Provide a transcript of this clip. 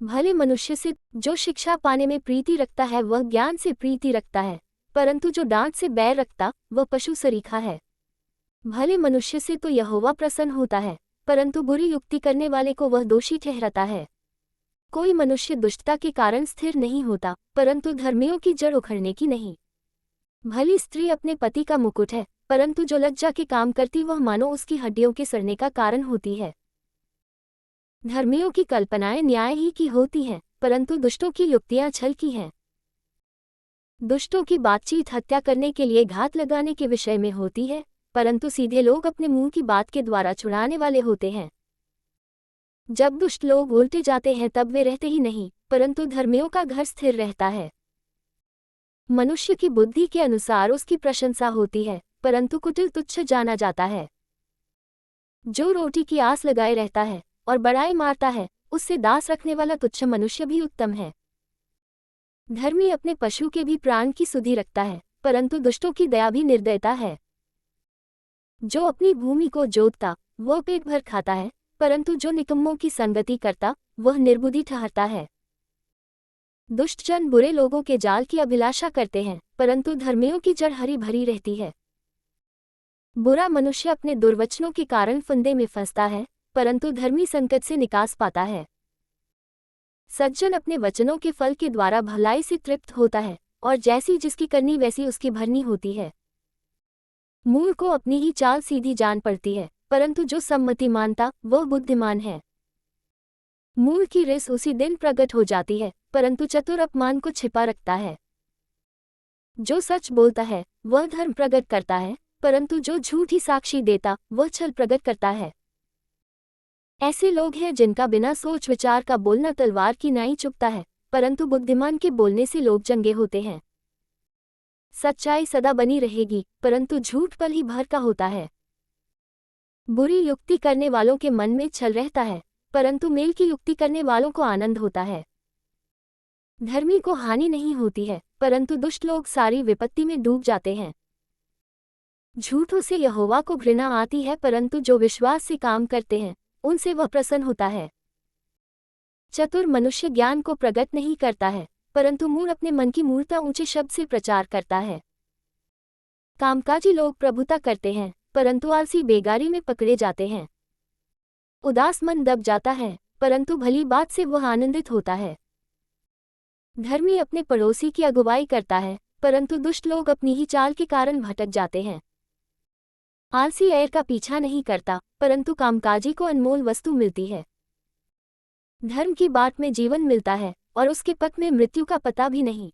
भले मनुष्य से जो शिक्षा पाने में प्रीति रखता है वह ज्ञान से प्रीति रखता है, परंतु जो डांट से बैर रखता वह पशु सरीखा है। भले मनुष्य से तो यहोवा प्रसन्न होता है, परंतु बुरी युक्ति करने वाले को वह दोषी ठहराता है। कोई मनुष्य दुष्टता के कारण स्थिर नहीं होता, परंतु धर्मियों की जड़ उखड़ने की नहीं। भली स्त्री अपने पति का मुकुट है, परंतु जो लज्जा के काम करती वह मानो उसकी हड्डियों के सड़ने का कारण होती है। धर्मियों की कल्पनाएं न्याय ही की होती हैं, परंतु दुष्टों की युक्तियां छल की हैं। दुष्टों की बातचीत हत्या करने के लिए घात लगाने के विषय में होती है, परंतु सीधे लोग अपने मुंह की बात के द्वारा छुड़ाने वाले होते हैं। जब दुष्ट लोग उल्टे जाते हैं तब वे रहते ही नहीं, परंतु धर्मियों का घर स्थिर रहता है। मनुष्य की बुद्धि के अनुसार उसकी प्रशंसा होती है, परंतु कुटिल तुच्छ जाना जाता है। जो रोटी की आस लगाए रहता है और बड़ाई मारता है, उससे दास रखने वाला तुच्छ मनुष्य भी उत्तम है। धर्मी अपने पशु के भी प्राण की सुधि रखता है, परंतु दुष्टों की दया भी निर्दयता है। जो अपनी भूमि को जोतता वह पेट भर खाता है, परंतु जो निकम्मों की संगति करता वह निर्बुद्धि ठहरता है। दुष्ट जन बुरे लोगों के जाल की अभिलाषा करते हैं, परंतु धर्मियों की जड़ हरी भरी रहती है। बुरा मनुष्य अपने दुर्वचनों के कारण फंदे में फंसता है, परंतु धर्मी संकट से निकास पाता है। सज्जन अपने वचनों के फल के द्वारा भलाई से तृप्त होता है, और जैसी जिसकी करनी वैसी उसकी भरनी होती है। मूर्ख को अपनी ही चाल सीधी जान पड़ती है, परंतु जो सम्मति मानता वह बुद्धिमान है। मूर्ख की रिस उसी दिन प्रकट हो जाती है, परंतु चतुर अपमान को छिपा रखता है। जो सच बोलता है वह धर्म प्रकट करता है, परंतु जो झूठी साक्षी देता वह छल प्रकट करता है। ऐसे लोग हैं जिनका बिना सोच विचार का बोलना तलवार की नाई चुभता है, परंतु बुद्धिमान के बोलने से लोग चंगे होते हैं। सच्चाई सदा बनी रहेगी, परंतु झूठ पल ही भर का होता है। बुरी युक्ति करने वालों के मन में छल रहता है, परंतु मेल की युक्ति करने वालों को आनंद होता है। धर्मी को हानि नहीं होती है, परंतु दुष्ट लोग सारी विपत्ति में डूब जाते हैं। झूठों से यहोवा को घृणा आती है, परंतु जो विश्वास से काम करते हैं उनसे वह प्रसन्न होता है। चतुर मनुष्य ज्ञान को प्रकट नहीं करता है, परंतु मूढ़ अपने मन की मूर्खता ऊंचे शब्द से प्रचार करता है। कामकाजी लोग प्रभुता करते हैं, परंतु आलसी बेगारी में पकड़े जाते हैं। उदास मन दब जाता है, परंतु भली बात से वह आनंदित होता है। धर्मी अपने पड़ोसी की अगुवाई करता है, परंतु दुष्ट लोग अपनी ही चाल के कारण भटक जाते हैं। आलसी ऐर का पीछा नहीं करता, परंतु कामकाजी को अनमोल वस्तु मिलती है। धर्म की बात में जीवन मिलता है और उसके पथ में मृत्यु का पता भी नहीं।